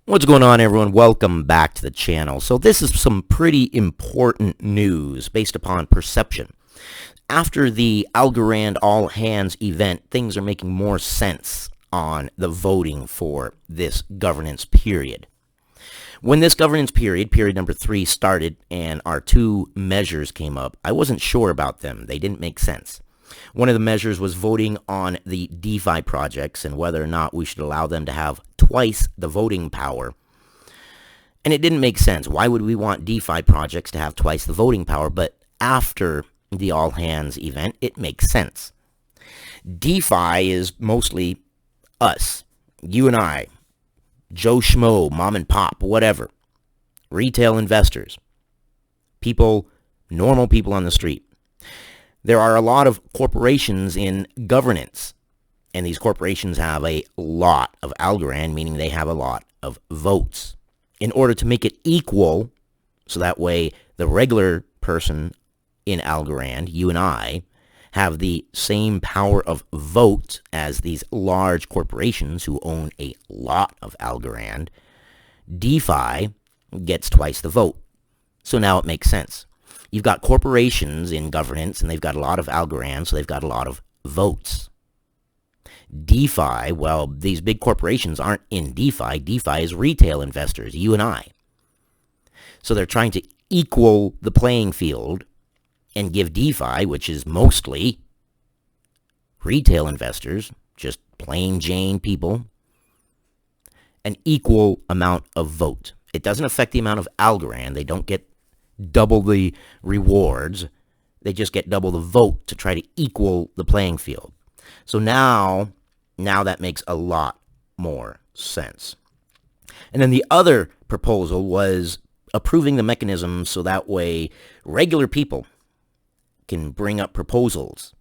What's going on, everyone? Welcome back to the channel. So this is some pretty important news based upon perception. After the Algorand All Hands event, things are making more sense on the voting for this governance period. When this governance period number 3, started and our two measures came up, I wasn't sure about them. They didn't make sense. One of the measures was voting on the DeFi projects and whether or not we should allow them to have twice the voting power. And it didn't make sense. Why would we want DeFi projects to have twice the voting power? But after the All Hands event, it makes sense. DeFi is mostly us, you and I, Joe Schmo, mom and pop, whatever, retail investors, people, normal people on the street. There are a lot of corporations in governance, and these corporations have a lot of Algorand, meaning they have a lot of votes. In order to make it equal, so that way the regular person in Algorand, you and I, have the same power of vote as these large corporations who own a lot of Algorand, DeFi gets twice the vote. So now it makes sense. You've got corporations in governance, and they've got a lot of Algorand, so they've got a lot of votes. DeFi, well, these big corporations aren't in DeFi. DeFi is retail investors, you and I. So they're trying to equal the playing field and give DeFi, which is mostly retail investors, just plain Jane people, an equal amount of vote. It doesn't affect the amount of Algorand. They don't get double the rewards. They just get double the vote to try to equal the playing field. So now that makes a lot more sense. And then the other proposal was approving the mechanism so that way regular people can bring up proposals,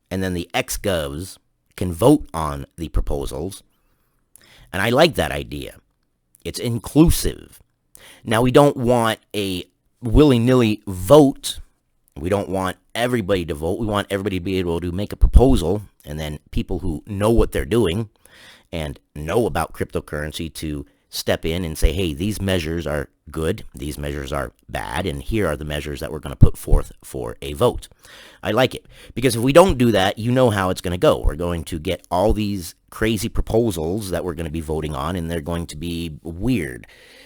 and then the ex-govs can vote on the proposals. And I like that idea. It's inclusive. Now, we don't want a willy-nilly vote. We don't want everybody to vote. We want everybody to be able to make a proposal, and then people who know what they're doing and know about cryptocurrency to step in and say, hey, these measures are good, these measures are bad, and here are the measures that we're going to put forth for a vote. I like it, because if we don't do that, you know how it's going to go. We're going to get all these crazy proposals that we're going to be voting on, and they're going to be weird,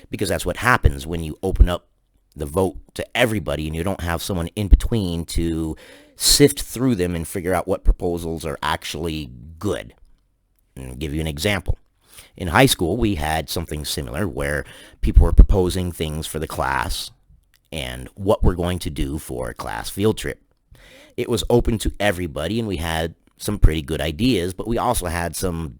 because that's what happens when you open up the vote to everybody and you don't have someone in between to sift through them and figure out what proposals are actually good. I'll give you an example. In high school, we had something similar where people were proposing things for the class and what we're going to do for a class field trip. It was open to everybody, and we had some pretty good ideas, but we also had some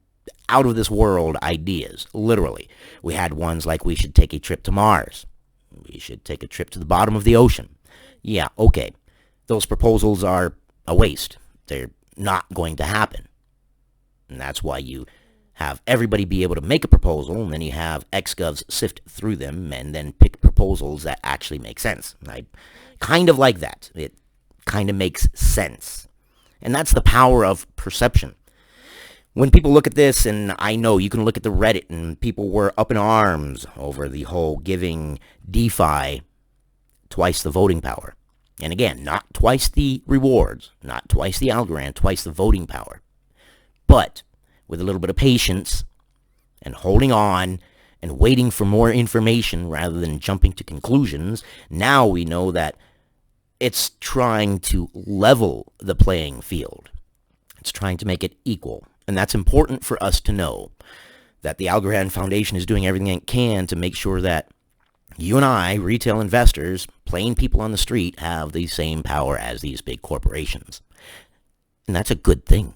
out-of-this-world ideas, literally. We had ones like we should take a trip to Mars. We should take a trip to the bottom of the ocean. Yeah, okay. Those proposals are a waste. They're not going to happen. And that's why you have everybody be able to make a proposal, and then you have ex-govs sift through them and then pick proposals that actually make sense. I kind of like that. It kind of makes sense. And that's the power of perception. When people look at this, and I know you can look at the Reddit, and people were up in arms over the whole giving DeFi twice the voting power. And again, not twice the rewards, not twice the Algorand, twice the voting power. But with a little bit of patience and holding on and waiting for more information rather than jumping to conclusions, now we know that it's trying to level the playing field. It's trying to make it equal. And that's important for us to know, that the Algorand Foundation is doing everything it can to make sure that you and I, retail investors, plain people on the street, have the same power as these big corporations. And that's a good thing.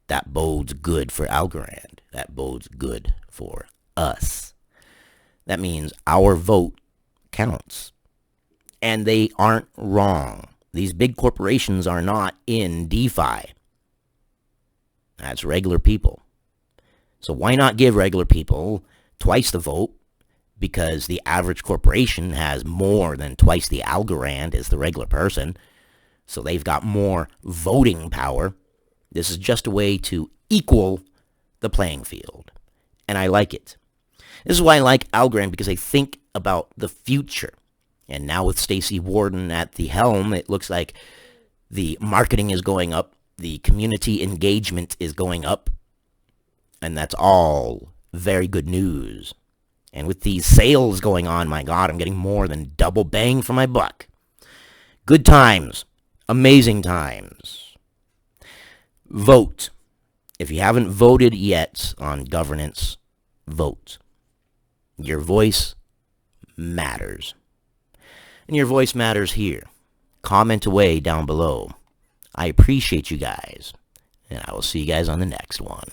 That bodes good for Algorand. That bodes good for us. That means our vote counts. And they aren't wrong. These big corporations are not in DeFi. That's regular people. So why not give regular people twice the vote? Because the average corporation has more than twice the Algorand as the regular person. So they've got more voting power. This is just a way to equal the playing field. And I like it. This is why I like Algorand, because they think about the future. And now with Stacey Warden at the helm, it looks like the marketing is going up, the community engagement is going up, and that's all very good news. And with these sales going on, my God, I'm getting more than double bang for my buck. Good times. Amazing times. Vote. If you haven't voted yet on governance, vote. Your voice matters. And your voice matters here. Comment away down below. I appreciate you guys. And I will see you guys on the next one.